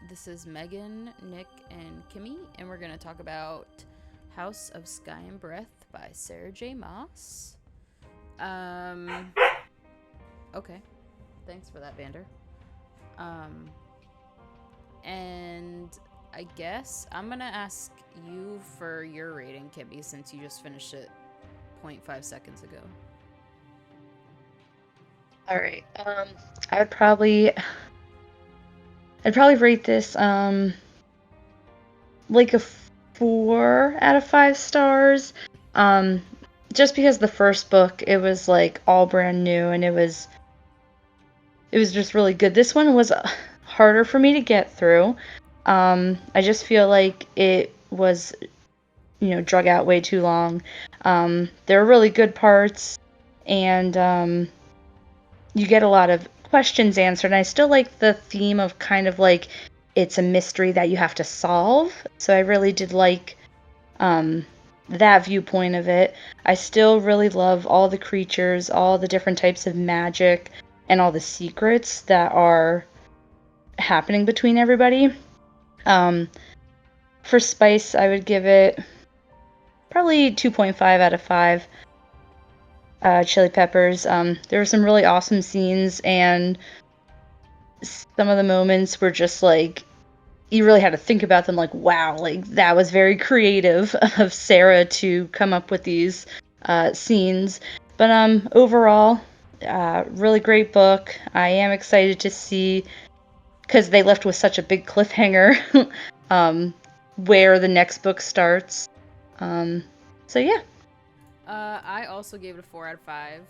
This is Megan, Nick, and Kimi, and we're going to talk about House of Sky and Breath by Sarah J. Maas. Okay. Thanks for that, Vander. And I guess I'm going to ask you for your rating, Kimi, since you just finished it 0.5 seconds ago. All right. I'd probably rate this like a 4 out of 5 stars. Just because the first book, it was like all brand new and it was just really good. This one was harder for me to get through. I just feel like it was, drug out way too long. There are really good parts, and you get a lot of questions answered. And I still like the theme of kind of like it's a mystery that you have to solve. So I really did like that viewpoint of it. I still really love all the creatures, all the different types of magic, and all the secrets that are happening between everybody. For spice, I would give it probably 2.5 out of 5. Chili peppers. There were some really awesome scenes, and some of the moments were just like you really had to think about them. Like, wow, like that was very creative of Sarah to come up with these scenes. But overall, really great book. I am excited to see, because they left with such a big cliffhanger, where the next book starts. So yeah. I also gave it a 4 out of 5.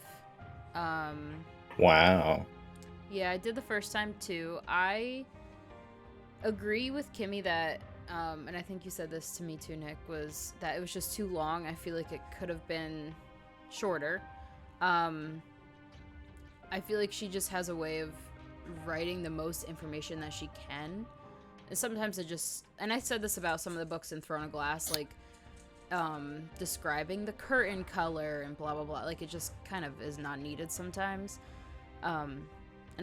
Wow. Yeah, I did the first time too. I agree with Kimi that, and I think you said this to me too, Nick, was that it was just too long. I feel like it could have been shorter. I feel like she just has a way of writing the most information that she can. And sometimes it just, and I said this about some of the books in Throne of Glass, like, describing the curtain color and blah blah blah, like it just kind of is not needed sometimes. And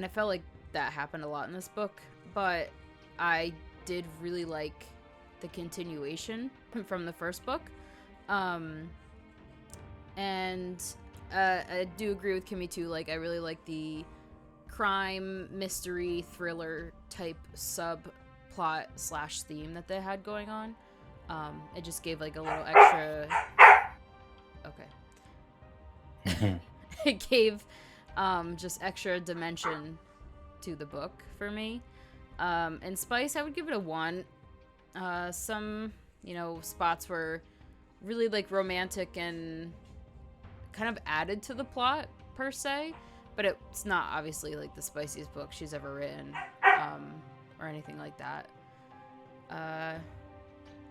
I felt like that happened a lot in this book, but I did really like the continuation from the first book. And I do agree with Kimi too, like I really like the crime mystery thriller type subplot slash theme that they had going on. It just gave like a little extra. Okay. It gave just extra dimension to the book for me. And spice, I would give it a 1. Some, spots were really like romantic and kind of added to the plot per se, but it's not obviously like the spiciest book she's ever written, or anything like that.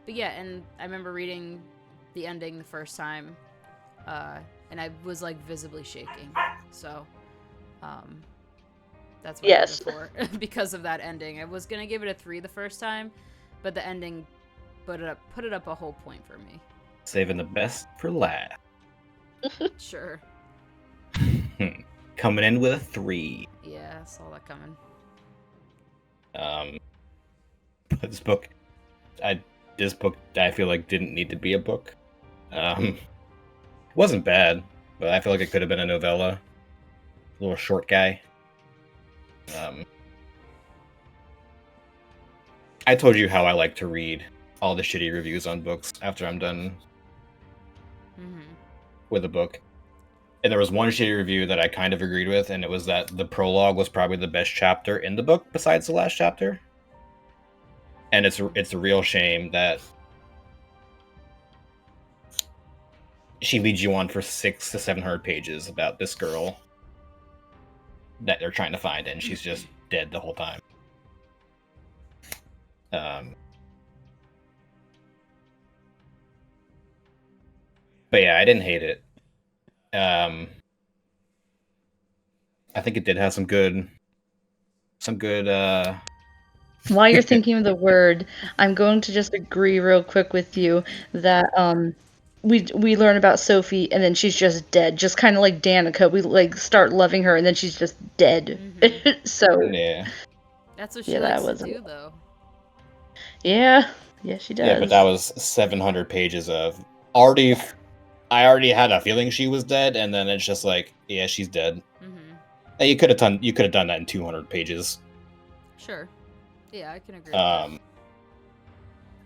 But yeah, and I remember reading the ending the first time, and I was like visibly shaking. So, that's what Yes. I gave it for because of that ending. I was gonna give it a 3 the first time, but the ending put it up a whole point for me. Saving the best for last. Sure. Coming in with a 3. Yeah, I saw that coming. But this book I feel like didn't need to be a book. It wasn't bad, but I feel like it could have been a novella. A little short guy. I told you how I like to read all the shitty reviews on books after I'm done with a book. And there was one shitty review that I kind of agreed with, and it was that the prologue was probably the best chapter in the book besides the last chapter. And it's a real shame that she leads you on for 600 to 700 pages about this girl that they're trying to find, and she's just dead the whole time. But yeah, I didn't hate it. I think it did have some good. While you're thinking of the word, I'm going to just agree real quick with you that we learn about Sophie and then she's just dead, just kind of like Danica. We like start loving her and then she's just dead. So That's what she yeah, that likes to was do, though. Yeah. Yeah, she Yeah, but does. that was 700 pages of already. I already had a feeling she was dead, and then it's just like, yeah, she's dead. Mm-hmm. And you could have done that in 200 pages. Sure. Yeah, I can agree with that.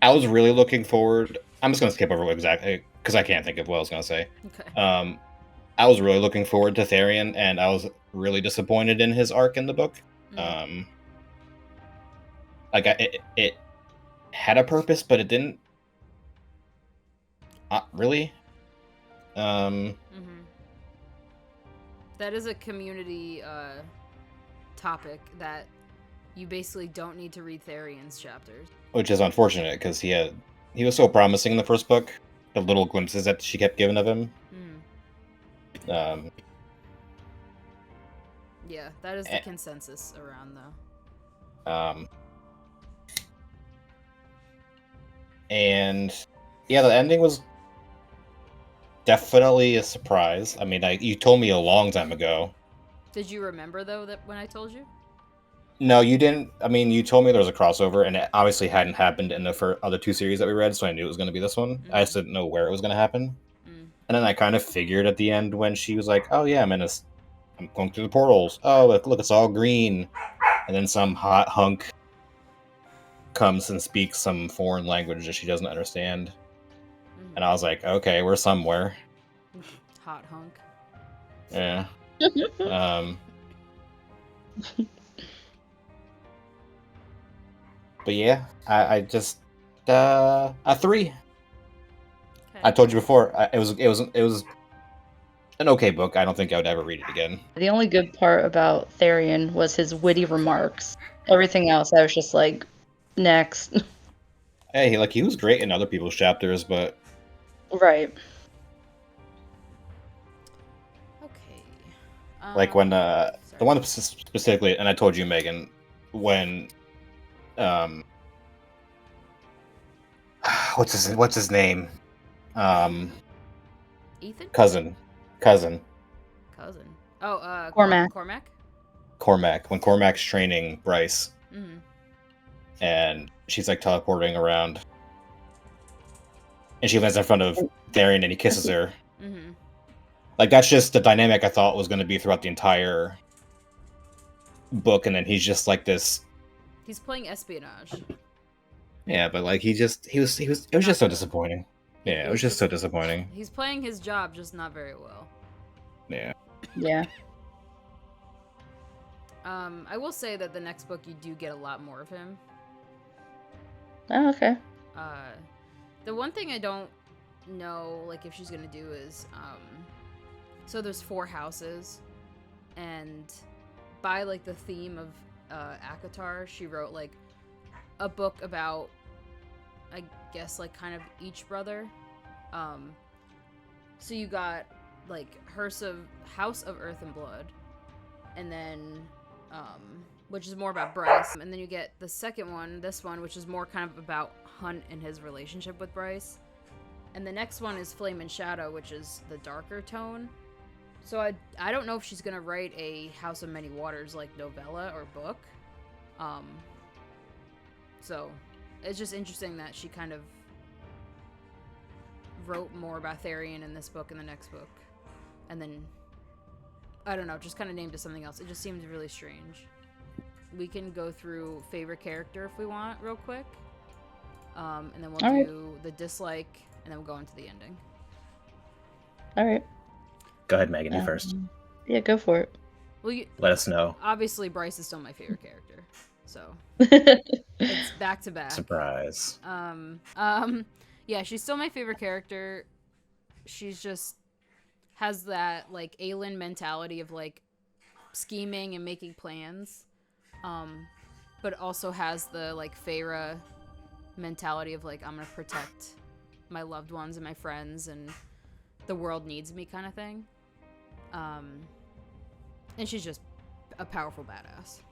I was really looking forward. I'm just gonna skip over what exactly because I can't think of what I was gonna say. Okay. I was really looking forward to Therian, and I was really disappointed in his arc in the book. Mm. Like it had a purpose, but it didn't. Really. Mm-hmm. That is a community topic that you basically don't need to read Therian's chapters. Which is unfortunate because he was so promising in the first book. The little glimpses that she kept giving of him. Mm. Yeah, that is the consensus around though. And yeah, the ending was definitely a surprise. I mean, you told me a long time ago. Did you remember though that when I told you? No, you didn't. I mean, you told me there was a crossover, and it obviously hadn't happened in the other two series that we read, so I knew it was going to be this one. Mm. I just didn't know where it was going to happen. Mm. And then I kind of figured at the end when she was like, "Oh yeah, I'm going through the portals. Oh look, it's all green." And then some hot hunk comes and speaks some foreign language that she doesn't understand. Mm. And I was like, "Okay, we're somewhere." Hot hunk. Yeah. But yeah, I just a 3. Okay. I told you before, it was an okay book. I don't think I would ever read it again. The only good part about Therian was his witty remarks. Everything else, I was just like, next. Hey, he was great in other people's chapters, but Right. Okay. like when the one specifically, and I told you, Megan, when what's his name? Ethan? Cousin. Oh, Cormac. Cormac. When Cormac's training Bryce, Mm-hmm. and she's like teleporting around, and she lands in front of Therian, and he kisses her. Mm-hmm. Like that's just the dynamic I thought was going to be throughout the entire book, and then he's just like this. He's playing espionage. Yeah, but like he was. It was just so disappointing. Yeah, it was just so disappointing. He's playing his job, just not very well. Yeah. Yeah. I will say that the next book you do get a lot more of him. Oh, okay. The one thing I don't know, like, if she's gonna do is, so there's 4 houses, and by, like, the theme of, ACOTAR, she wrote, like, a book about, I guess, like, kind of each brother. So you got, like, House of Earth and Blood, and then, which is more about Bryce, and then you get the second one, this one, which is more kind of about Hunt and his relationship with Bryce, and the next one is Flame and Shadow, which is the darker tone. So I don't know if she's gonna write a House of Many Waters, like, novella or book. So it's just interesting that she kind of wrote more about Therian in this book and the next book, and then I don't know, just kind of named it something else. It just seemed really strange. We can go through favorite character if we want, real quick, and then we'll do the dislike, and then we'll go into the ending. All right. Go ahead, Megan. You first. Yeah, go for it. Well, let us know. Obviously, Bryce is still my favorite character, so it's back to back. Surprise. Yeah, she's still my favorite character. She's just has that, like, Aelin mentality of, like, scheming and making plans, but also has the, like, Feyre mentality of, like, I'm gonna protect my loved ones and my friends, and the world needs me kind of thing. And she's just a powerful badass.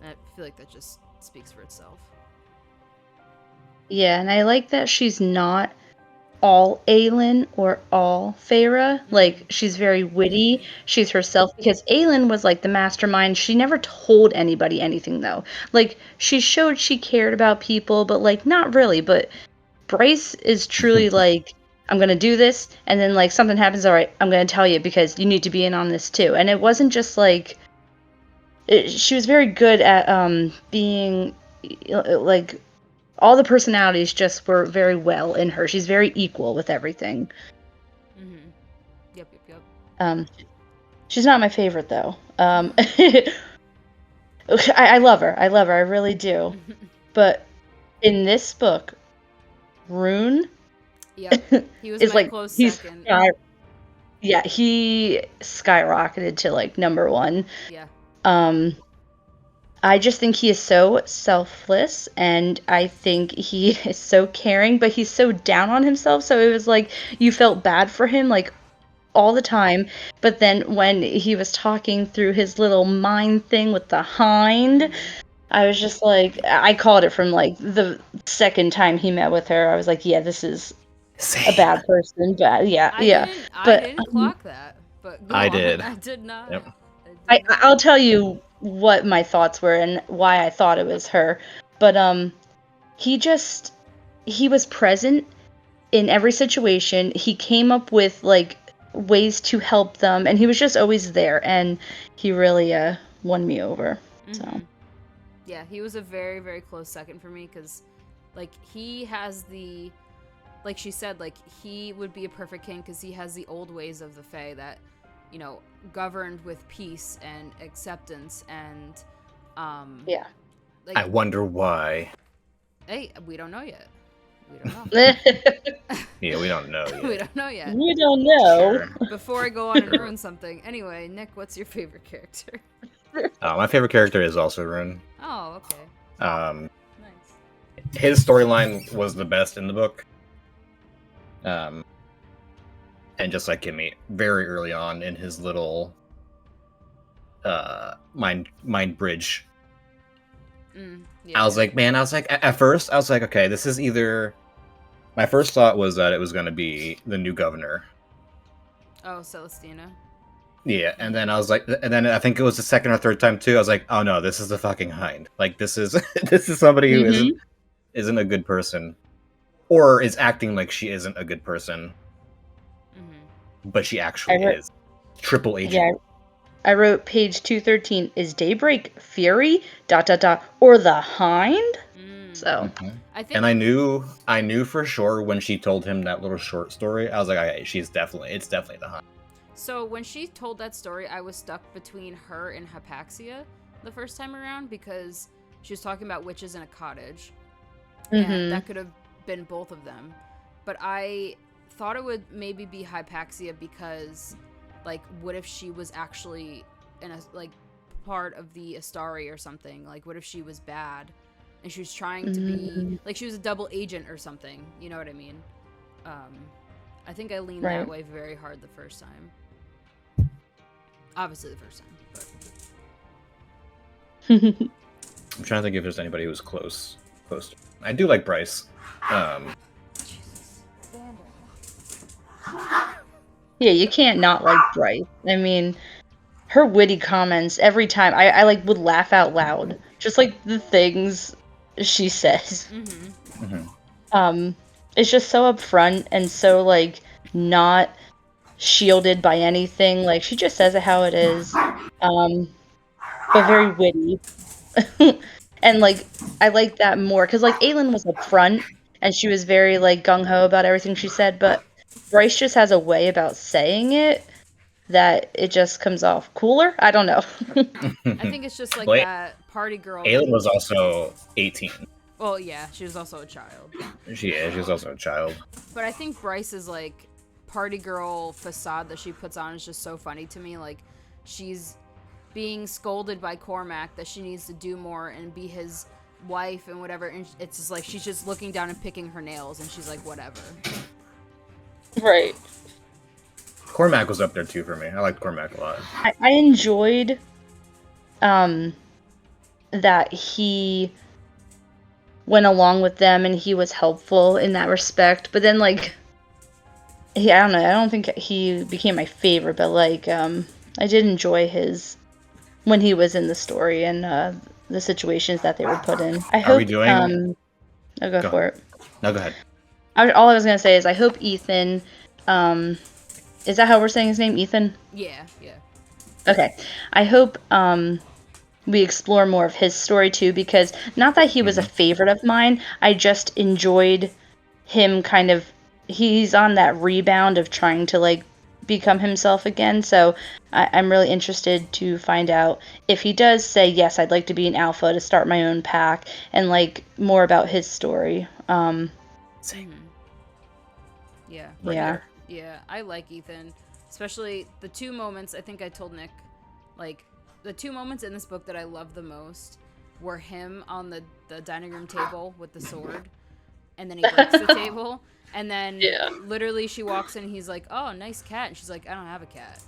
And I feel like that just speaks for itself. Yeah, and I like that she's not all Aelin or all Feyre. Like, she's very witty. She's herself. Because Aelin was, like, the mastermind. She never told anybody anything, though. Like, she showed she cared about people, but, like, not really. But Bryce is truly, like, I'm going to do this. And then, like, something happens. All right, I'm going to tell you because you need to be in on this, too. And it wasn't just, like... she was very good at being, like... all the personalities just were very well in her. She's very equal with everything. Mm-hmm. Yep. She's not my favorite though. I love her. I really do. But in this book, Rune. Yep. He was is my like close he's second. yeah, he skyrocketed to like number 1. Yeah. I just think he is so selfless, and I think he is so caring, but he's so down on himself. So it was like you felt bad for him, like all the time. But then when he was talking through his little mind thing with the hind, I was just like, I called it from like the second time he met with her. I was like, yeah, this is a bad person. But yeah. I didn't clock that, but go I on. did. I did not. Yep. I'll tell you what my thoughts were and why I thought it was her. But he was present in every situation. He came up with like ways to help them, and he was just always there, and he really won me over. So yeah, he was a very, very close second for me because like he has the, like she said, like he would be a perfect king because he has the old ways of the Fae that, you know, governed with peace and acceptance and yeah. Like, I wonder why. Hey, we don't know yet. We don't know. Yeah, we don't know yet. We don't know yet. We don't know. Sure. Before I go on and ruin something. Anyway, Nick, what's your favorite character? My favorite character is also Rune. Oh, okay. Nice. Nice. His storyline was the best in the book. And just like Kimi, very early on in his little mind bridge. Yeah. I was like, at first, I was like, okay, this is either... My first thought was that it was going to be the new governor. Oh, Celestina. Yeah, and then I was like, and then I think it was the second or third time too. I was like, oh no, this is the fucking hind. Like this is this is somebody who isn't a good person, or is acting like she isn't a good person, but she actually is. Triple agent. Yeah, I wrote page 213 is Daybreak Fury ... or the Hind. So I think, and I knew for sure when she told him that little short story. I was like, okay, it's definitely the Hind. So when she told that story, I was stuck between her and Hypaxia the first time around because she was talking about witches in a cottage. And that could have been both of them. But I thought it would maybe be Hypaxia because, like, what if she was actually in a, like, part of the Astari or something? Like, what if she was bad and she was trying to be, like, she was a double agent or something? You know what I mean? I think I leaned that way very hard the first time. Obviously the first time. I'm trying to think if there's anybody who's close. I do like Bryce. Yeah, you can't not like Bryce. I mean, her witty comments every time, I like would laugh out loud. Just like the things she says. It's just so upfront and so like not shielded by anything. Like she just says it how it is. But very witty. And like I like that more because like Aelin was upfront and she was very like gung-ho about everything she said, but Bryce just has a way about saying it that it just comes off cooler. I don't know. I think it's just like that party girl. Aelin was also 18. Well, yeah, she was also a child. She was also a child. But I think Bryce's like party girl facade that she puts on is just so funny to me. Like she's being scolded by Cormac that she needs to do more and be his wife and whatever, and it's just like she's just looking down and picking her nails and she's like whatever. Right. Cormac was up there too for me. I liked Cormac a lot. I enjoyed that he went along with them and he was helpful in that respect, but then like I don't know. I don't think he became my favorite, but like I did enjoy his when he was in the story and the situations that they were put in. I Are we hope doing? I'll go Go for ahead. it. No, go ahead. All I was gonna say is I hope Ethan, is that how we're saying his name, Ethan? Yeah, yeah. Okay. I hope we explore more of his story too, because not that he was a Mhm. favorite of mine, I just enjoyed him kind of. He's on that rebound of trying to like become himself again. So I'm really interested to find out if he does say yes, I'd like to be an alpha to start my own pack, and like more about his story. Same. Mhm. Yeah. Right Yeah. there. Yeah, I like Ethan. Especially the two moments, I think I told Nick, like, the two moments in this book that I love the most were him on the dining room table with the sword, and then he breaks the table, and then Yeah. literally she walks in and he's like, oh, nice cat. And she's like, I don't have a cat.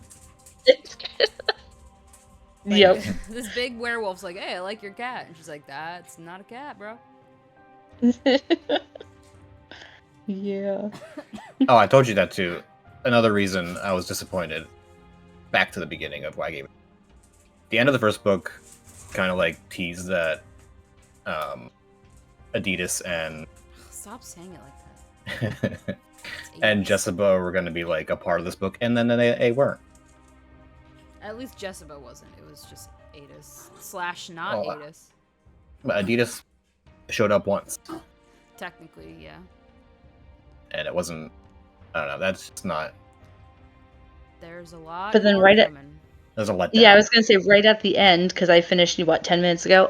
Like, Yep. this big werewolf's like, hey, I like your cat. And she's like, that's not a cat, bro. Yeah. Oh, I told you that too. Another reason I was disappointed. Back to the beginning of why I gave it. The end of the first book kind of like teased that Adidas and Stop saying it like that. It's and 80s. Jessica were going to be like a part of this book, and then they weren't. At least Jessica wasn't. It was just Adis slash not Oh, Adis. but Adidas showed up once, Technically, yeah. and it wasn't. I don't know. That's just not. There's a lot But then more right at coming. There's a letdown. Yeah, I was gonna say right at the end because I finished what 10 minutes ago.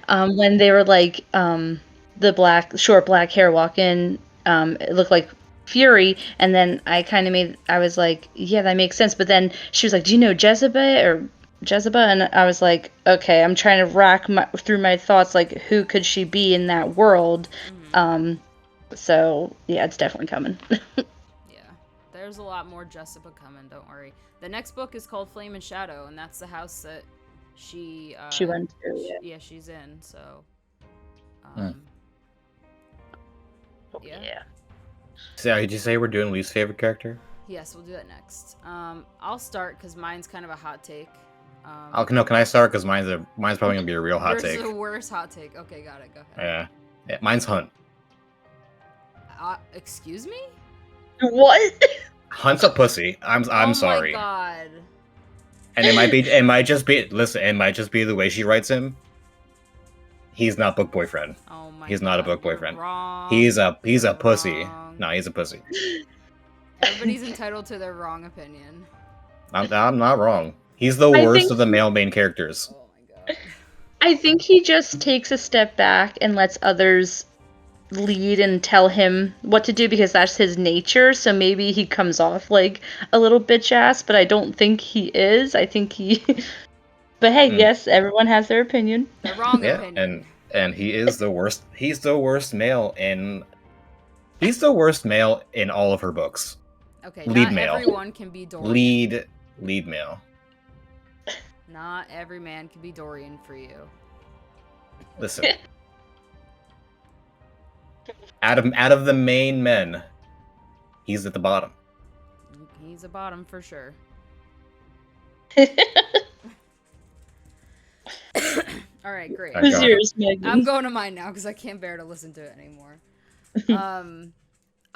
When they were like the short black hair walk in, it looked like Fury, and then I was like, yeah, that makes sense. But then she was like, do you know Jezebel? And I was like, okay, I'm trying to through my thoughts, like who could she be in that world? Mm-hmm. So yeah, it's definitely coming. Yeah. There's a lot more Jessica coming, don't worry. The next book is called Flame and Shadow, and that's the house that she, She went through it. yeah, she's in, so. Mm. Yeah. Yeah. So, did you say we're doing least favorite character? Yes, we'll do that next. I'll start because mine's kind of a hot take. Oh no, can I start? Because mine's probably gonna be a real hot Yours take. is the worst hot take. Okay, got it. Go ahead. Yeah, mine's Hunt. Excuse me? What? Hunt's a pussy. I'm sorry. Oh my god. And it might just be the way she writes him. He's not book boyfriend. Oh my god. He's not a book You're boyfriend. wrong. He's a You're pussy. wrong. No, he's a pussy. Everybody's entitled to their wrong opinion. I'm not wrong. He's the I worst think of the male main characters. Oh my god. I think he just takes a step back and lets others lead and tell him what to do because that's his nature. So maybe he comes off like a little bitch ass, but I don't think he is. I think he. But hey, yes, everyone has their opinion. The wrong Yeah, opinion. and he is the worst. He's the worst male in. He's the worst male in all of her books. Okay, Lead not male. everyone can be Dorian. Lead male. Not every man can be Dorian for you. Listen. Out of the main men, he's at the bottom. He's a bottom for sure. All right, great. Who's Who's yours, Megan? I'm going to mine now because I can't bear to listen to it anymore.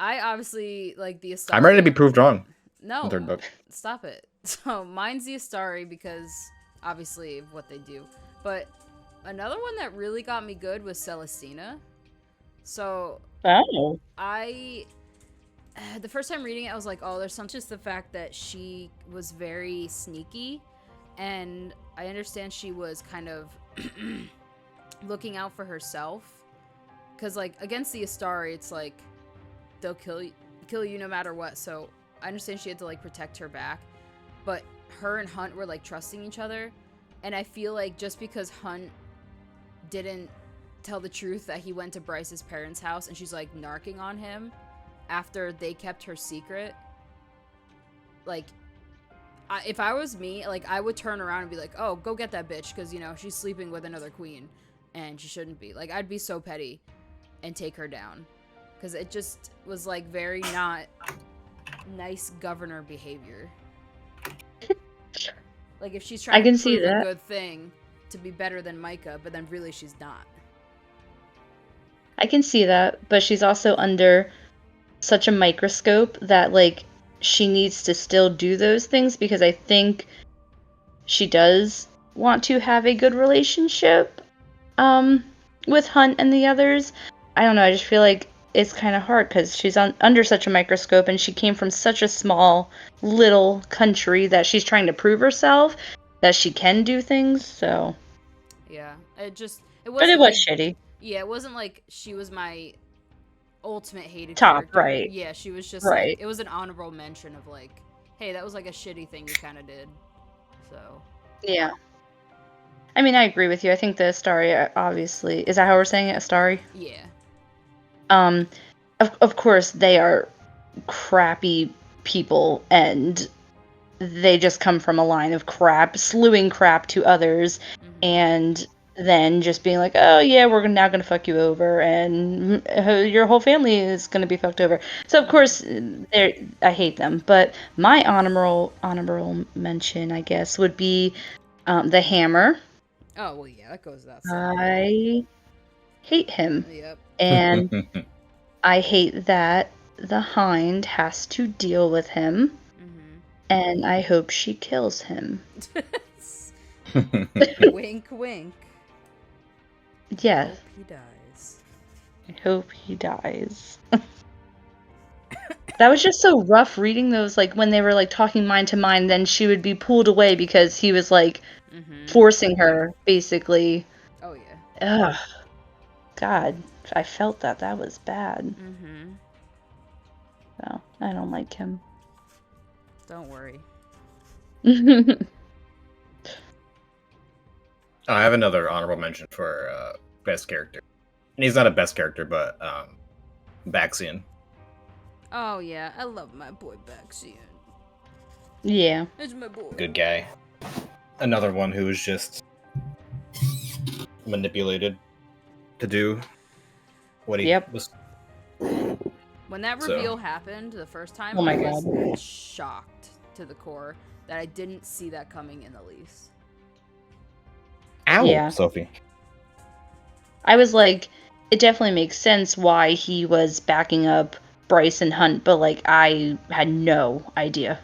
I obviously like the Astari. I'm ready to be proved wrong. No, Third book. stop it. So mine's the Astari because obviously of what they do. But another one that really got me good was Celestina. So Oh. the first time reading it, I was like, oh, there's something. Just the fact that she was very sneaky, and I understand she was kind of looking out for herself. Because, like, against the Astari, it's like they'll kill you no matter what. So I understand she had to, like, protect her back. But her and Hunt were, like, trusting each other. And I feel like just because Hunt didn't tell the truth that he went to Bryce's parents' house and she's, like, narking on him after they kept her secret, like, if I was me, like, I would turn around and be like, oh, go get that bitch, because, you know, she's sleeping with another queen, and she shouldn't be. Like, I'd be so petty and take her down. because it just was like very not nice governor behavior. Like if she's trying I to can see prove a that. good thing to be better than Micah, but then really she's not. I can see that, but she's also under such a microscope that like she needs to still do those things because I think she does want to have a good relationship with Hunt and the others. I don't know, I just feel like it's kind of hard because she's under such a microscope and she came from such a small little country that she's trying to prove herself that she can do things. So Yeah, it but wasn't it was like, shitty. yeah, it wasn't like she was my ultimate hated Top, character. right. Yeah, she was just like, Right. it was an honorable mention of like, hey, that was like a shitty thing you kind of did. So Yeah. I mean, I agree with you. I think the Astari obviously is that how we're saying it, Astari? yeah. Um, of course they are crappy people and they just come from a line of crap, slewing crap to others, and then just being like, oh yeah, we're now gonna fuck you over, and your whole family is gonna be fucked over. So of course, I hate them. But my honorable mention, I guess, would be the Hammer. Oh well, yeah, that goes without saying. I hate him, Yep. and I hate that the Hind has to deal with him, and I hope she kills him. Wink, wink. Yes, Hope he dies. I hope he dies. That was just so rough reading those, like when they were like talking mind to mind, then she would be pulled away because he was like forcing her, basically. Oh yeah. Ugh. God, I felt that. That was bad. So, I don't like him. Don't worry. I have another honorable mention for best character. And he's not a best character, but Baxian. Oh yeah, I love my boy Baxian. Yeah. It's my boy. Good guy. Another one who was just manipulated to do what he was. When that reveal happened the first time, Oh my I was God. shocked to the core that I didn't see that coming in the least. Ow, Yeah. Sophie. I was like, it definitely makes sense why he was backing up Bryce and Hunt, but like I had no idea.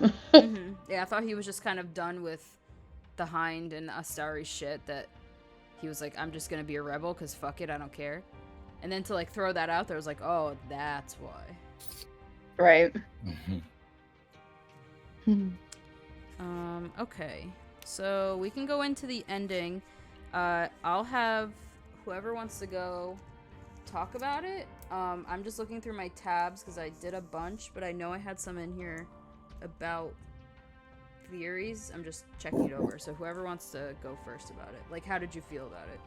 Yeah, I thought he was just kind of done with the Hind and Astari shit, that he was like, I'm just gonna be a rebel because fuck it, I don't care. And then to like throw that out there, I was like, oh, that's why. Right. Okay. So we can go into the ending. I'll have whoever wants to go talk about it. I'm just looking through my tabs because I did a bunch, but I know I had some in here about theories. I'm just checking it over. So whoever wants to go first about it. Like, how did you feel about it?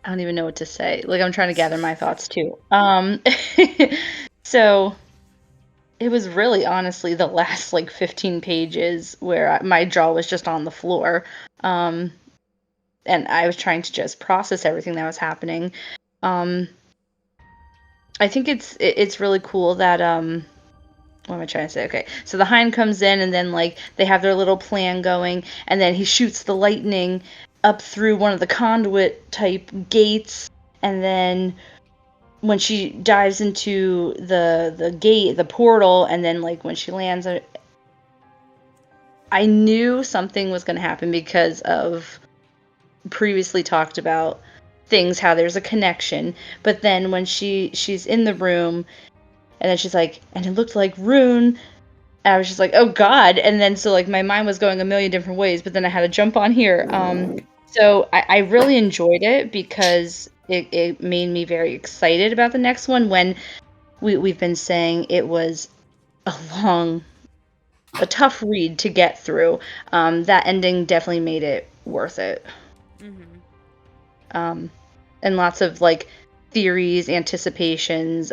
I don't even know what to say. Like I'm trying to gather my thoughts too. So it was really honestly the last like 15 pages where my jaw was just on the floor. And I was trying to just process everything that was happening. I think it's really cool that what am I trying to say? Okay, so the Hind comes in and then like they have their little plan going, and then he shoots the lightning up through one of the conduit type gates, and then when she dives into the gate, the portal, and then like when she lands, I knew something was going to happen because of previously talked about things, how there's a connection. But then when she's in the room, and then she's like, and it looked like Rune. I was just like, oh God. And then so like my mind was going a million different ways, but then I had to jump on here. So I really enjoyed it because it made me very excited about the next one when we've been saying it was a tough read to get through. That ending definitely made it worth it. And lots of like theories, anticipations,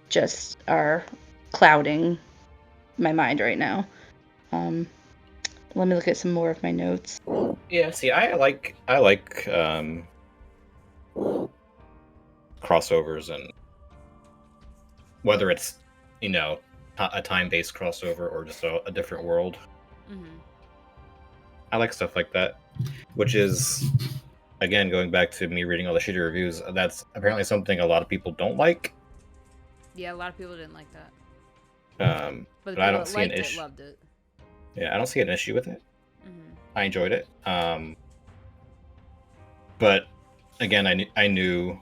just are clouding my mind right now. Let me look at some more of my notes. Yeah, see, I like crossovers, and whether it's, you know, a time-based crossover or just a different world. Mm-hmm. I like stuff like that, which is, again, going back to me reading all the shitty reviews, that's apparently something a lot of people don't like. Yeah, a lot of people didn't like that. But the But I people don't that see an liked it issue. loved it. Yeah, I don't see an issue with it. Mm-hmm. I enjoyed it. But again, I knew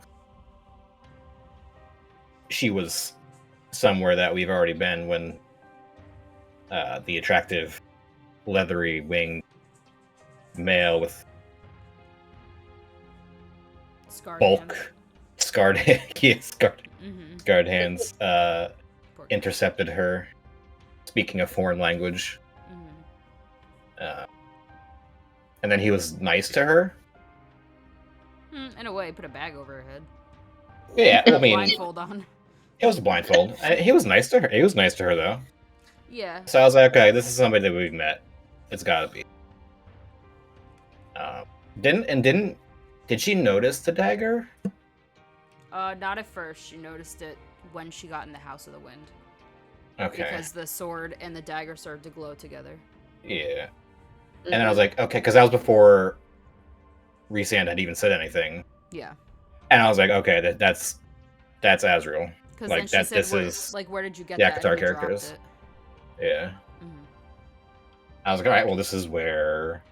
she was somewhere that we've already been when the attractive, leathery winged male with Scarred bulk, hands. scarred, yeah, Mm-hmm. scarred hands, Poor guy. intercepted her, speaking a foreign language. Mm-hmm. And then he was nice to her. In a way, put a bag over her head. Yeah, Or I a mean, blindfold on. it was a blindfold. He was nice to her. He was nice to her, though. Yeah. So I was like, okay, this is somebody that we've met. It's gotta be. Did she notice the dagger? Not at first. She noticed it when she got in the House of the Wind. Okay. Because the sword and the dagger started to glow together. Yeah. And then I was like, okay, because that was before Rhysand had even said anything. Yeah. And I was like, okay, that's Azriel. Because Like, then she that said, this is where did you get the that? Akatar And he dropped characters. it. Yeah. Mm-hmm. I was like, all right, well, this is where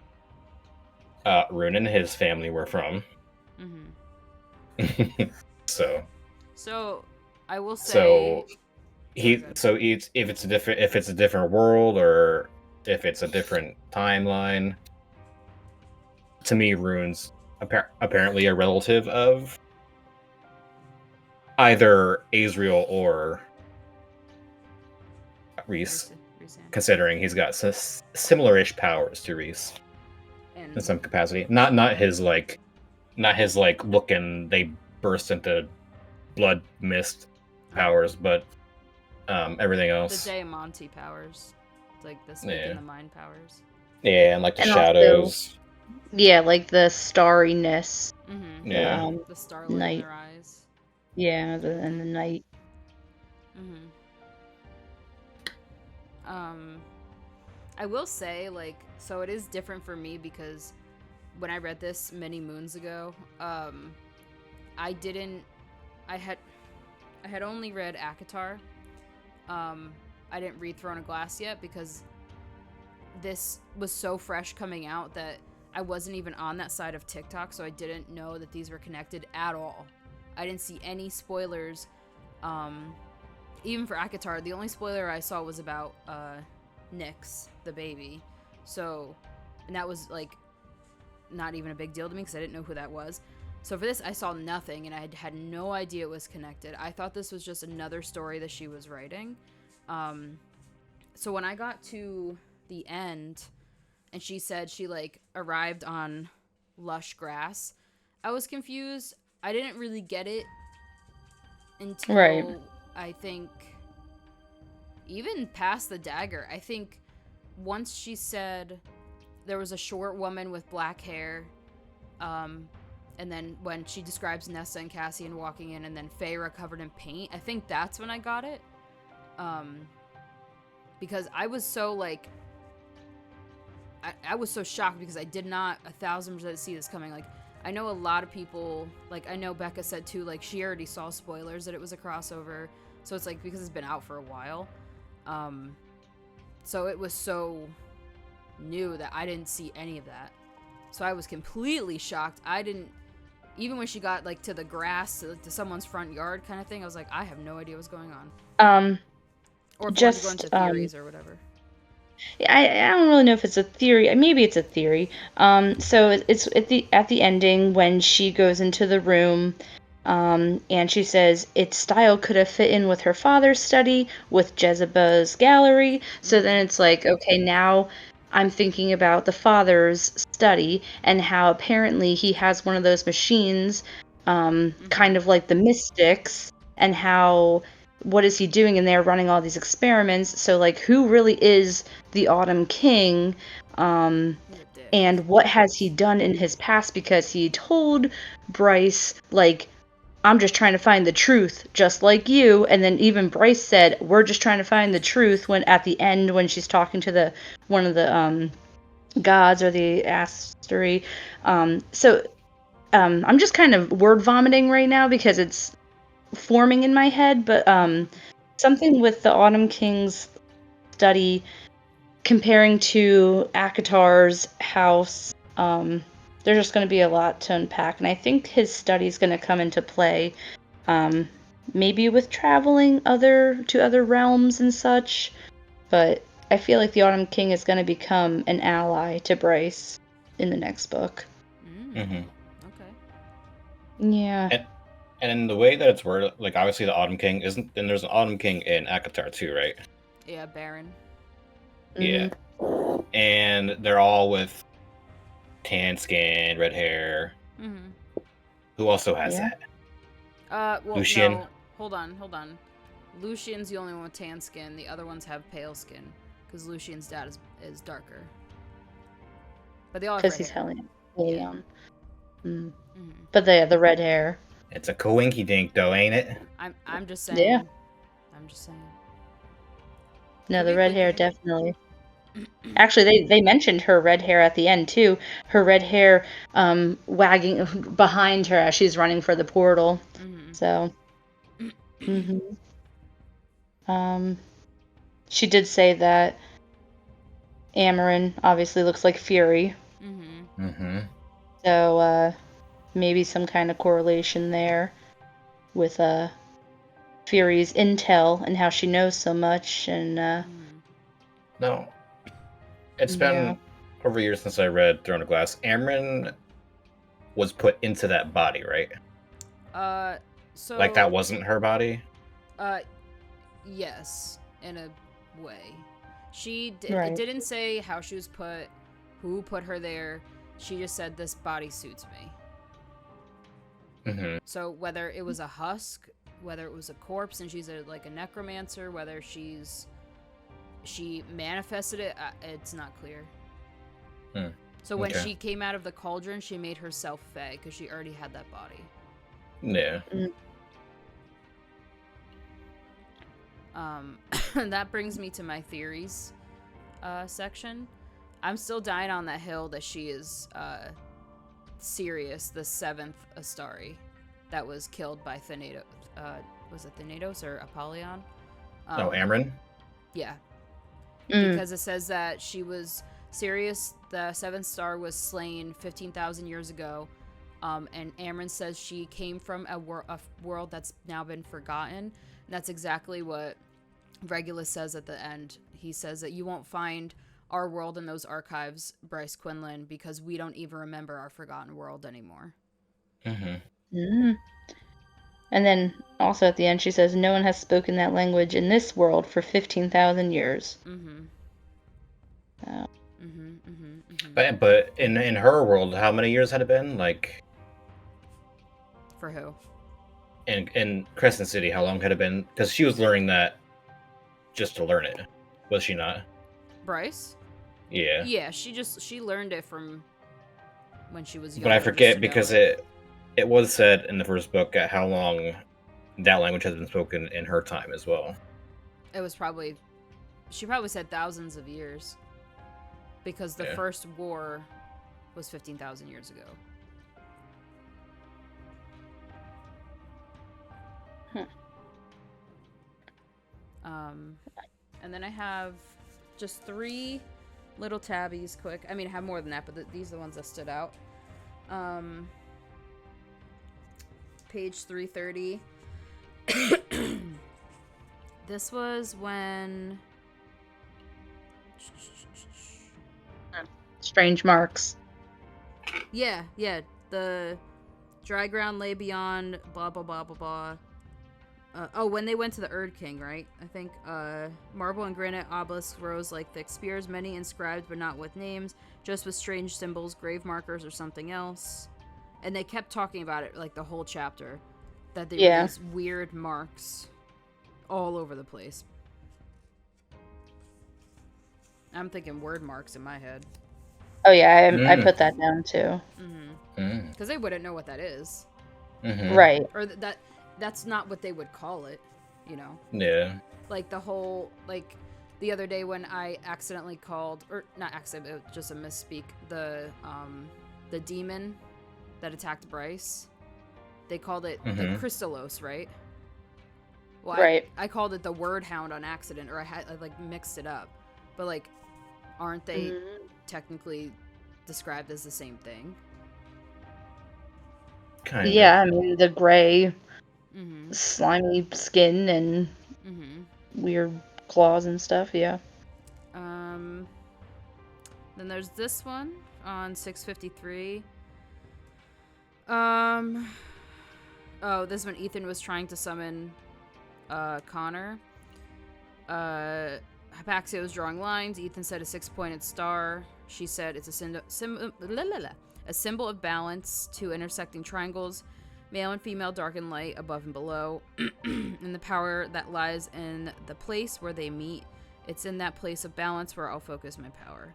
Rune and his family were from. Mm-hmm. So I will say. if it's a different world, or if it's a different timeline. To me, Rune's apparently a relative of either Azriel or Rhys, Rhysand. considering he's got similar-ish powers to Rhys in some capacity. Not his look and they burst into blood mist powers, but everything else. The Diamante powers. It's like the speak in the mind powers. Yeah, and like the And shadows. also, yeah, like the starriness. Mm-hmm. Yeah. The starlight night. in their eyes. Yeah, and the night. Mm-hmm. I will say, like, so it is different for me because when I read this many moons ago, I had only read Akatar. I didn't read Throne of Glass yet because this was so fresh coming out that I wasn't even on that side of TikTok, so I didn't know that these were connected at all. I didn't see any spoilers. Even for Akatar, the only spoiler I saw was about Nyx, the baby. So, and that was like not even a big deal to me because I didn't know who that was. So for this, I saw nothing, and I had no idea it was connected. I thought this was just another story that she was writing. So when I got to the end, and she said she like arrived on lush grass, I was confused. I didn't really get it until I think even past the dagger. I think once she said there was a short woman with black hair, and then when she describes Nessa and Cassian walking in, and then Feyre covered in paint, I think that's when I got it. Because I was so like, I was so shocked because I did not 1,000% see this coming. Like, I know a lot of people, like, I know Becca said too, like, she already saw spoilers that it was a crossover. So it's like, because it's been out for a while. So it was so new that I didn't see any of that. So I was completely shocked. I didn't, even when she got like to the grass, to someone's front yard kind of thing, I was like, I have no idea what's going on. Or if just you want to go into theories or whatever. I don't really know if it's a theory. Maybe it's a theory. So it's at the ending when she goes into the room, and she says its style could have fit in with her father's study, with Jezebel's gallery. So then it's like, okay, now I'm thinking about the father's study and how apparently he has one of those machines, kind of like the Mystics, and how what is he doing? And they're running all these experiments. So, like, who really is the Autumn King? He's a dick. And what has he done in his past? Because he told Bryce, like, I'm just trying to find the truth, just like you. And then even Bryce said, we're just trying to find the truth, when at the end, when she's talking to one of the gods or the Astery. I'm just kind of word vomiting right now because it's forming in my head, but something with the Autumn King's study comparing to Akatar's house, there's just going to be a lot to unpack, and I think his study is going to come into play, maybe with traveling to other realms and such, but I feel like the Autumn King is going to become an ally to Bryce in the next book. Mm-hmm. Okay. Yeah. And in the way that it's worded, like, obviously the Autumn King isn't, and there's an Autumn King in Akatar too, right? Yeah, Baron. Yeah. And they're all with tan skin, red hair. Mm-hmm. Who also has that? Well, Lucien? no. Hold on. Lucian's the only one with tan skin. The other ones have pale skin. Because Lucian's dad is darker. But they all have red Because he's hair. Helion. Mm-hmm. But they have the red hair. It's a coinky dink, though, ain't it? I'm just saying. Yeah. I'm just saying. No, Could the be red hair winky. definitely. Actually, they mentioned her red hair at the end too. Her red hair wagging behind her as she's running for the portal. Mm-hmm. So, she did say that Amarin obviously looks like Fury. So, maybe some kind of correlation there with Fury's intel and how she knows so much. And No. It's been over years since I read Throne of Glass. Amarin was put into that body, right? So Like, that wasn't her body? Yes, in a way. It Right. didn't say how she was put, who put her there. She just said, this body suits me. Mm-hmm. So whether it was a husk, whether it was a corpse and she's a necromancer, whether she manifested it, it's not clear. So when she came out of the cauldron, she made herself Fae because she already had that body. Yeah. That brings me to my theories section. I'm still dying on that hill that she is Sirius, the 7th Astari, that was killed by Thanatos. Was it Thanatos or Apollyon? Amarin? Yeah. Because it says that she was Sirius, the 7th star, was slain 15,000 years ago. And Amarin says she came from a world that's now been forgotten. And that's exactly what Regulus says at the end. He says that you won't find our world in those archives, Bryce Quinlan, because we don't even remember our forgotten world anymore. And then also at the end she says, no one has spoken that language in this world for 15,000 years. But in her world, how many years had it been? Like, for who? In Crescent City, how long had it been? Because she was learning that just to learn it, was she not? Bryce? Yeah. Yeah, she learned it from when she was young. But I forget because it was said in the first book at how long that language has been spoken in her time as well. It was she probably said thousands of years. Because the first war was 15,000 years ago. And then I have just 3 little tabbies quick. I mean, I have more than that, but these are the ones that stood out. Page 330. This was when... Strange marks. Yeah. The dry ground lay beyond blah, blah, blah, blah, blah. When they went to the Erd King, right? I think, marble and granite obelisks rose like thick spears, many inscribed but not with names, just with strange symbols, grave markers, or something else. And they kept talking about it, like, the whole chapter. That they were these weird marks. all over the place. I'm thinking word marks in my head. Oh yeah, I put that down too. Because they wouldn't know what that is. Right. Or that's not what they would call it, you know? Yeah. Like the whole, like, the other day when I accidentally called, or not accident, it was just a misspeak, the demon that attacked Bryce, they called it the Crystallos, right? Well, right. I called it the Word Hound on accident, or I like mixed it up. But like, aren't they technically described as the same thing? Kind of. Yeah, I mean the gray, slimy skin and weird claws and stuff. Yeah. Then there's this one on 653. Oh, this one Ethan was trying to summon Connor. Hypaxia was drawing lines. Ethan said a 6-pointed star. She said it's a symbol of balance, 2 intersecting triangles, male and female, dark and light, above and below, and the power that lies in the place where they meet. It's in that place of balance where I'll focus my power.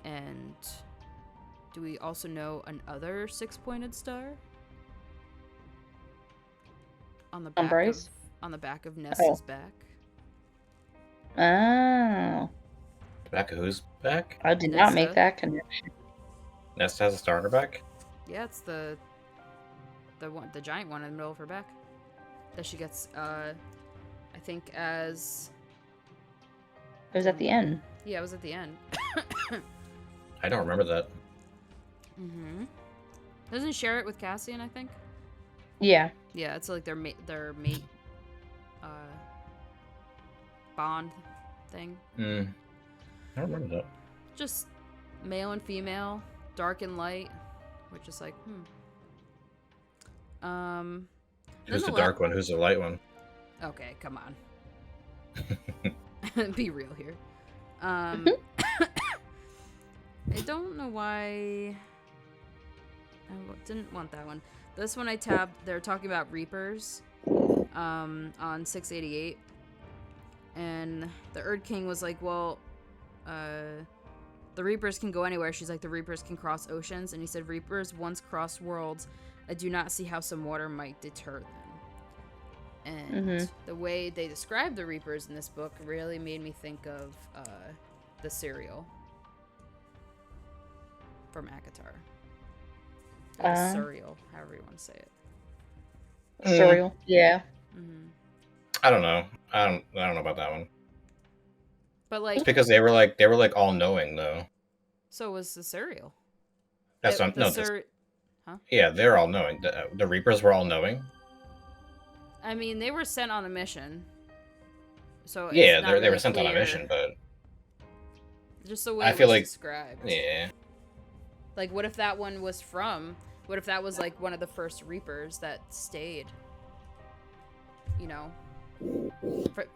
And do we also know another 6-pointed star? On the back of Nesta's back. Oh. Back of whose back? I did not make that connection. Nesta has a star on her back? Yeah, it's the giant one in the middle of her back. That she gets, I think as... It was at the end. Yeah, it was at the end. I don't remember that. Doesn't he share it with Cassian, I think? Yeah. Yeah, it's like their mate bond thing. I don't remember that. Just male and female, dark and light, which is like, Who's the dark one? Who's the light one? Okay, come on. Be real here. I don't know why I didn't want that one. This one I tabbed, they're talking about Reapers on 688. And the Erd King was like, well, the Reapers can go anywhere. She's like, the Reapers can cross oceans. And he said, Reapers once crossed worlds. I do not see how some water might deter them. And the way they describe the Reapers in this book really made me think of the cereal from ACOTAR. Surreal, however you want to say it. Surreal, yeah. I don't know. I don't know about that one. But like, it's because they were like all knowing though. So was the cereal. That's not no. Huh? Yeah, they're all knowing. The Reapers were all knowing. I mean, they were sent on a mission. So yeah, they were sent on a mission, but just the way it was described. Yeah. Like, what if that one was from? What if that was like one of the first Reapers that stayed? You know,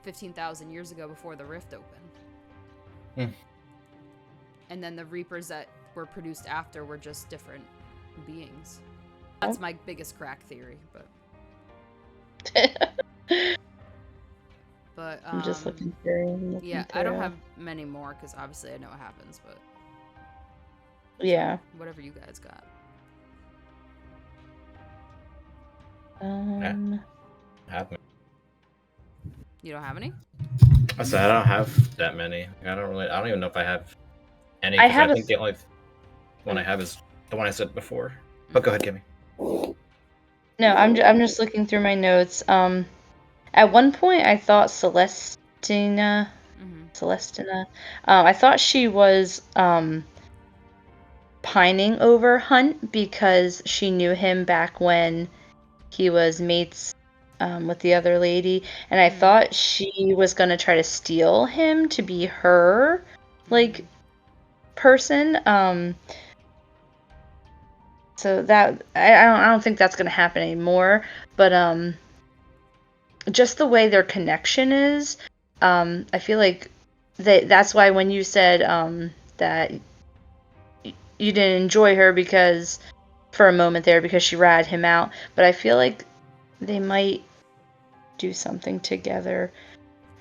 15,000 years ago before the rift opened. And then the Reapers that were produced after were just different beings. That's my biggest crack theory, but. But I'm just looking through. Yeah, I don't have many more because obviously I know what happens, but. Yeah. Whatever you guys got. Have me. You don't have any? I said I don't have that many. I don't even know if I have any. I think the only one I have is the one I said before. But go ahead, Kimmy. No, I'm just looking through my notes. At one point I thought Celestina. I thought she was pining over Hunt because she knew him back when he was mates with the other lady, and I thought she was gonna try to steal him to be her person. So that I don't think that's gonna happen anymore. But just the way their connection is, I feel like that's why when you said that you didn't enjoy her because for a moment there because she ratted him out, but I feel like they might do something together.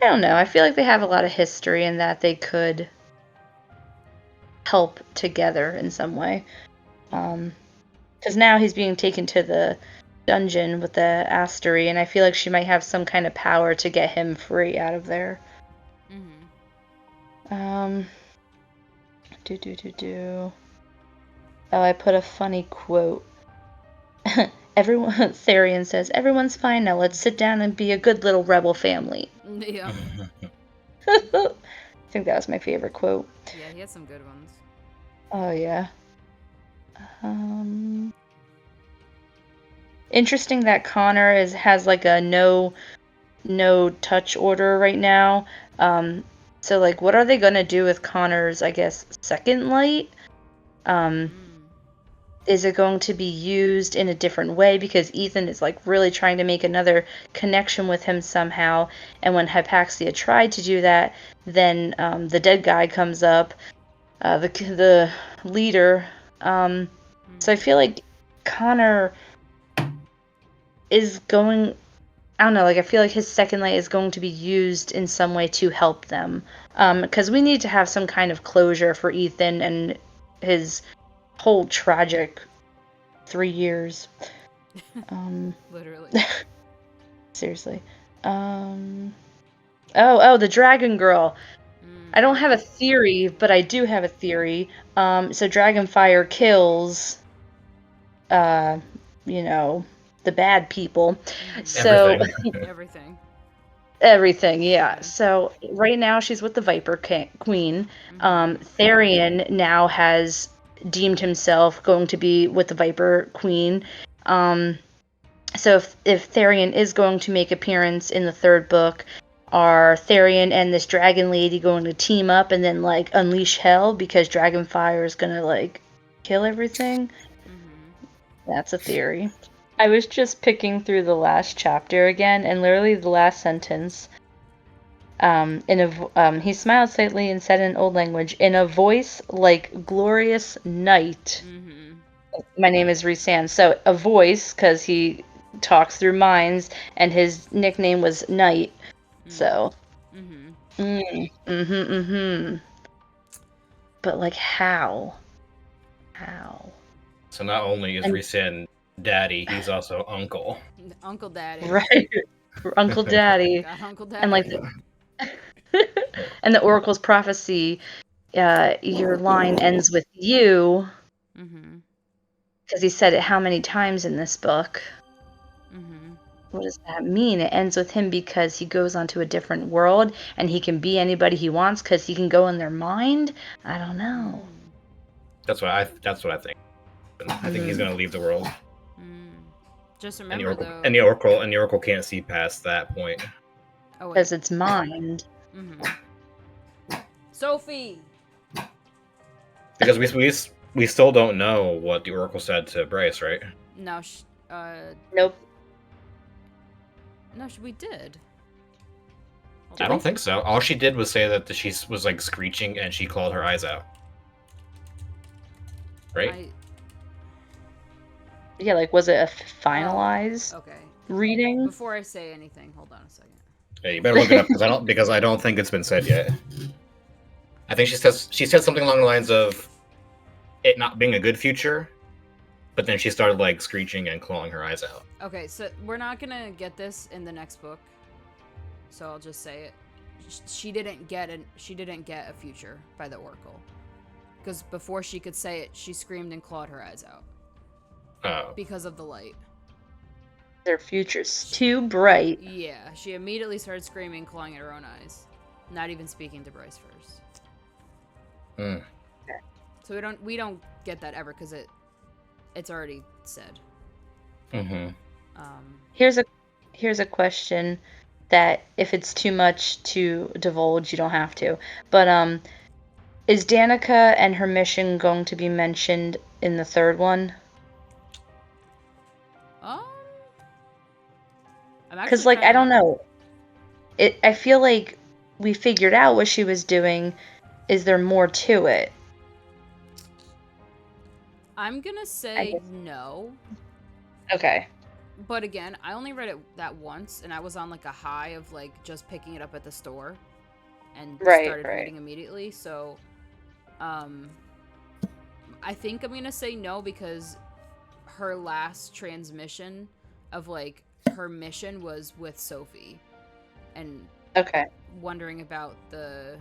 I don't know. I feel like they have a lot of history and that they could help together in some way. Because now he's being taken to the dungeon with the Astery, and I feel like she might have some kind of power to get him free out of there. Oh, I put a funny quote. Everyone, Therian says, "Everyone's fine now. Let's sit down and be a good little rebel family." Yeah. I think that was my favorite quote. Yeah, he had some good ones. Oh yeah. Interesting that Connor has like a no touch order right now. So like, what are they gonna do with Connor's, I guess, second light? Is it going to be used in a different way? Because Ethan is like really trying to make another connection with him somehow. And when Hypaxia tried to do that, then the dead guy comes up, the leader. So I feel like Connor is going. I don't know. Like I feel like his second light is going to be used in some way to help them. Because we need to have some kind of closure for Ethan and his whole tragic 3 years. Literally. Seriously. The dragon girl. I don't have a theory, but I do have a theory. So Dragonfire kills the bad people. So Everything. Everything, yeah. So right now she's with the Viper Queen. Therian now has deemed himself going to be with the Viper Queen. So if Therian is going to make appearance in the third book, are Therian and this dragon lady going to team up and then like unleash hell because Dragonfire is gonna like kill everything? That's a theory. I was just picking through the last chapter again, and literally the last sentence. He smiled slightly and said in old language, in a voice like glorious night. My name is Rhysand. So a voice, because he talks through minds, and his nickname was Night. So. But like, how? How? So not only is Rhysand daddy, he's also uncle. Uncle Daddy. Right. Uncle Daddy. Got Uncle Daddy. And like and the Oracle's prophecy, your line ends with you. Because he said it how many times in this book? What does that mean? It ends with him because he goes onto a different world and he can be anybody he wants because he can go in their mind. I don't know. That's what I think. I think he's gonna leave the world. Just remember and the Oracle can't see past that point. Because it's mind. Sophie. Because we still don't know what the Oracle said to Bryce, right? No. Nope. No, we did. I don't think so. All she did was say that she was like screeching and she clawed her eyes out. Right? Yeah, like was it a finalized reading? Before I say anything, hold on a second. Yeah, you better look it up because I don't think it's been said yet. I think she said something along the lines of it not being a good future, but then she started like screeching and clawing her eyes out. Okay, so we're not gonna get this in the next book, so I'll just say it. She didn't get a future by the Oracle, because before she could say it, she screamed and clawed her eyes out. Oh. Because of the light. Their future's too bright. Yeah, she immediately started screaming, clawing at her own eyes, not even speaking to Bryce first. So we don't get that ever because it's already said. Here's a question that if it's too much to divulge, you don't have to. But is Danica and her mission going to be mentioned in the third one? Because like I don't know. I feel like we figured out what she was doing. Is there more to it? I'm gonna say no. Okay. But again, I only read it that once, and I was on like a high of like just picking it up at the store and started Right. reading immediately. So, um, I think I'm gonna say no because her last transmission of like her mission was with Sophie and Okay. wondering about the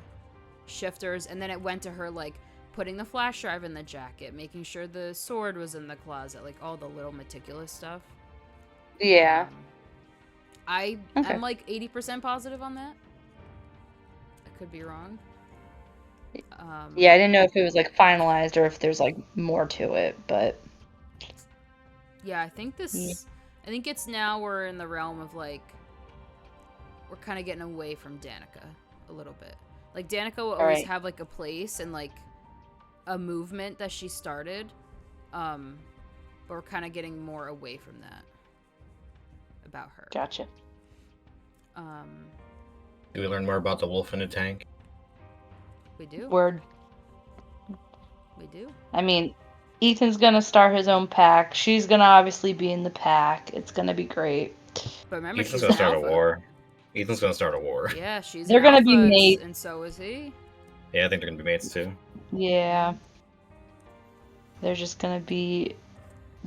shifters, and then it went to her like putting the flash drive in the jacket, making sure the sword was in the closet, like all the little meticulous stuff. Yeah. I'm Okay. like 80% positive on that. I could be wrong. Yeah, I didn't know if it was like finalized or if there's like more to it, but Yeah, I think yeah. I think it's now we're in the realm of like we're kind of getting away from Danica a little bit. Like Danica will All always right. have like a place and like a movement that she started, but we're kind of getting more away from that about her. Gotcha. Do we learn more about the wolf in the tank? We do. Word. We do. I mean, Ethan's gonna start his own pack. She's gonna obviously be in the pack. It's gonna be great. But remember, Ethan's she's gonna an start alpha. a war. Ethan's gonna start a war. Yeah, she's They're an gonna alpha, be mates. and so is he. Yeah, I think they're gonna be mates too. Yeah. They're just gonna be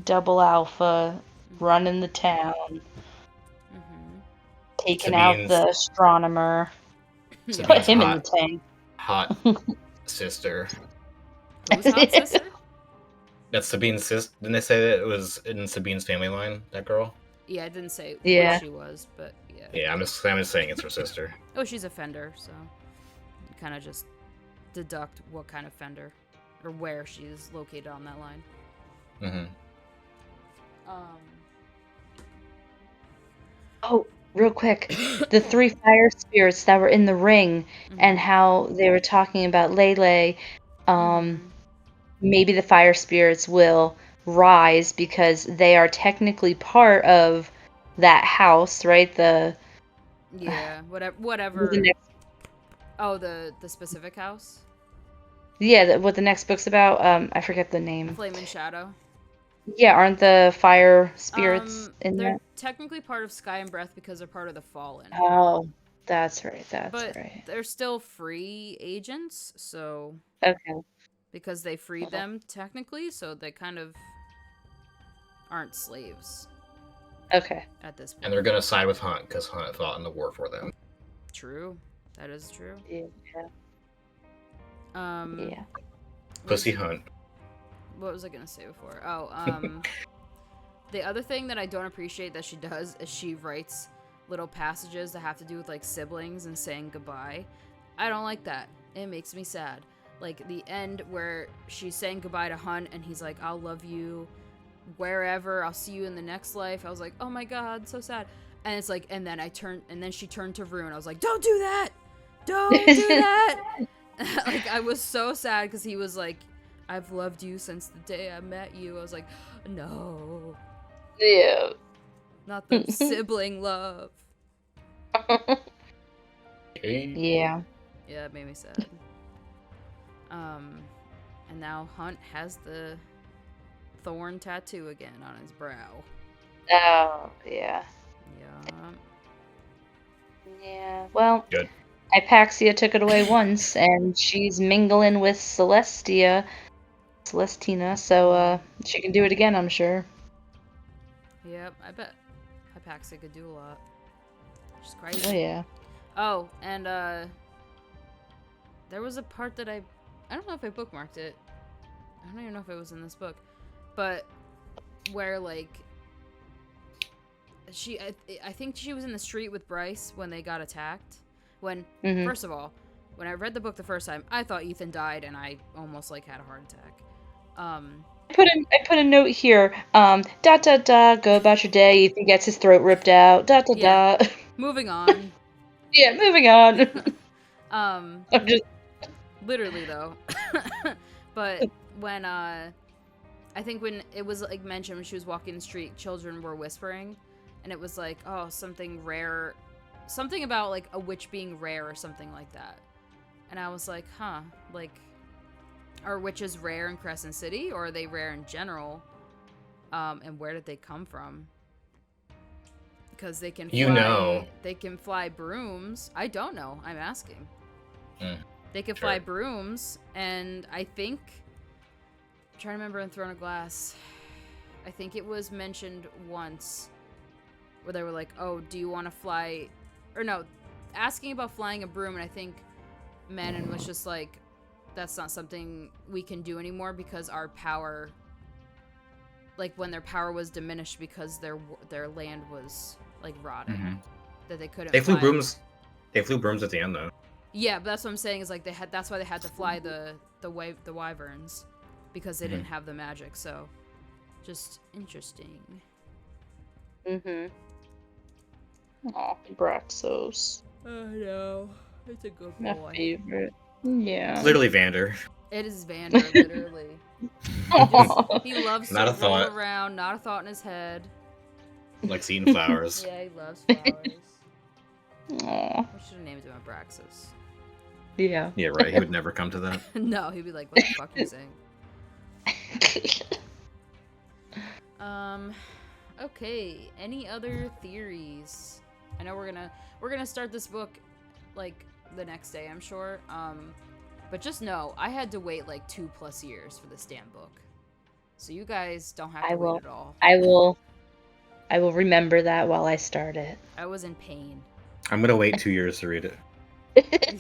double alpha, running the town, taking out Sabine's the astronomer. Put Sabine's him in the tank. hot sister. Who's hot sister? That's Sabine's sister. Didn't they say that it was in Sabine's family line? That girl. Yeah, I didn't say Yeah. what she was, but yeah. Yeah, I'm just saying it's her sister. Oh, she's a Fender, so you kind of just deduct what kind of Fender or where she's located on that line. Mm-hmm. Oh, real quick. The 3 fire spirits that were in the ring and how they were talking about Lele. Maybe the fire spirits will rise because they are technically part of that house, right? Yeah, whatever. The next, Oh, the specific house? yeah, what the next book's about. I forget the name. Flame and Shadow. Yeah, aren't the fire spirits in They're that? technically part of Sky and Breath because they're part of the Fallen. Oh, that's right. But right. they're still free agents, so Okay. because they freed them technically, so they kind of aren't slaves Okay. at this point. And they're gonna side with Hunt because Hunt fought in the war for them. True. That is true. Yeah. Yeah. Pussy Hunt. What was I gonna say before? Oh, the other thing that I don't appreciate that she does is she writes little passages that have to do with like siblings and saying goodbye. I don't like that. It makes me sad. Like the end where she's saying goodbye to Hunt and he's like, "I'll love you wherever. I'll see you in the next life." I was like, "Oh my god, so sad." And it's like, and then she turned to Rue and I was like, "Don't do that! Don't do that!" Like I was so sad because he was like, "I've loved you since the day I met you." I was like, "No, Yeah. not the sibling love." Yeah. Yeah, it made me sad. And now Hunt has the thorn tattoo again on his brow. Oh, yeah. Yeah. Yeah. Well, Good. Hypaxia took it away once, and she's mingling with Celestina, so she can do it again, I'm sure. Yep, I bet Hypaxia could do a lot. She's crazy. Oh yeah. Oh, and there was a part that I don't know if I bookmarked it. I don't even know if it was in this book, but where like I think she was in the street with Bryce when they got attacked. When first of all, when I read the book the first time, I thought Ethan died and I almost like had a heart attack. I put a note here. Go about your day. Ethan gets his throat ripped out. Yeah. Moving on. Yeah, moving on. I'm just literally though. But when I think when it was like mentioned when she was walking the street, children were whispering, and it was like, oh, something rare, something about like a witch being rare or something like that. And I was like, huh, like, are witches rare in Crescent City or are they rare in general? And where did they come from? because they can fly. You know. They can fly brooms. I don't know. I'm asking. They can Sure. fly brooms, and I think. I'm trying to remember in Throne of Glass. I think it was mentioned once, where they were like, "Oh, do you want to fly?" Or no, asking about flying a broom, and I think Manon was just like, "That's not something we can do anymore because our power." Like when their power was diminished because their land was like rotting, that they couldn't. They flew fly. brooms. They flew brooms at the end though. Yeah, but that's what I'm saying is like they had. That's why they had to fly the wyverns, because they didn't have the magic. So, just interesting. Mm-hmm. Aw, Braxos. Oh no, it's a good My boy. favorite. Yeah. Literally Vander. It is Vander, literally. Aw. He loves Not to a roll thought. around, not a thought in his head. Like seeing flowers. Yeah, he loves flowers. Aw. I should have named him Abraxas. Yeah. Yeah, right. He would never come to that. No, he'd be like, "What the fuck are you saying?" Okay. Any other theories? I know we're gonna start this book like the next day, I'm sure. But just know I had to wait like 2+ years for this damn book, so you guys don't have to wait at all. I will remember that while I start it. I was in pain. I'm gonna wait 2 years to read it.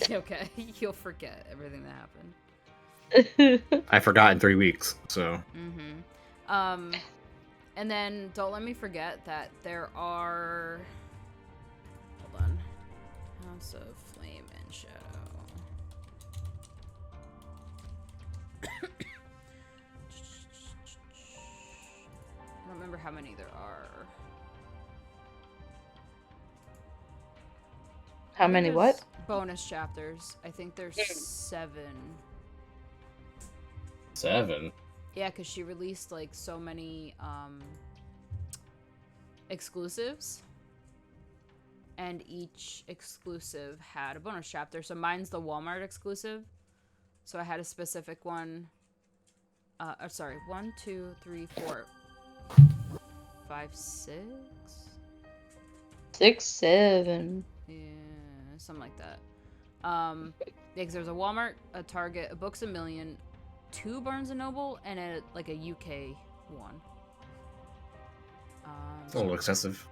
Okay, you'll forget everything that happened. I forgot in 3 weeks, so. And then don't let me forget that there are. Hold on. House of Flame and Shadow. I don't remember how many there are. How many what? Bonus chapters. I think there's 7. 7? Yeah, because she released like so many exclusives, and each exclusive had a bonus chapter. So mine's the Walmart exclusive, so I had a specific one. Sorry, 1, 2, 3, 4, 5, 6. 6, 7. Yeah, something like that. Yeah, because there's a Walmart, a Target, a Books A Million, 2 Barnes & Noble, and a UK one. It's a little excessive.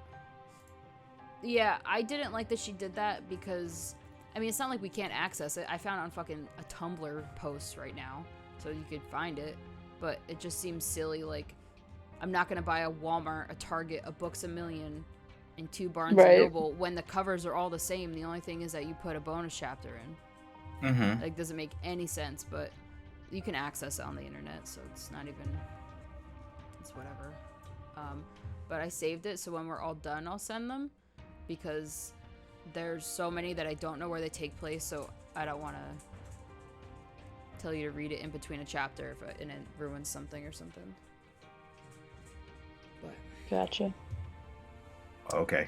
Yeah, I didn't like that she did that because, I mean, it's not like we can't access it. I found it on fucking a Tumblr post right now, so you could find it, but it just seems silly. Like, I'm not gonna buy a Walmart, a Target, a Books A Million, and 2 Barnes & Noble when the covers are all the same. The only thing is that you put a bonus chapter in. Like, doesn't make any sense, but you can access it on the internet, so it's not even, it's whatever. But I saved it, so when we're all done, I'll send them, because there's so many that I don't know where they take place, so I don't want to tell you to read it in between a chapter and it ruins something or something. But Gotcha. Okay.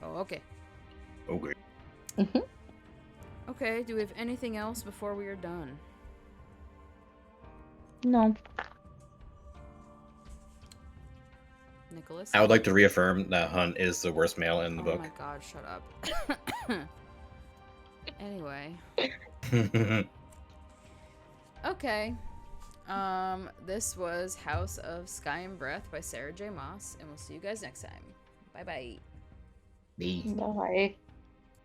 oh, okay. Okay. Okay, do we have anything else before we are done? No. Nicholas? I would like to reaffirm that Hunt is the worst male in the book. Oh my god, shut up. Anyway. Okay. This was House of Sky and Breath by Sarah J. Maas, and we'll see you guys next time. Bye-bye. Me. Bye.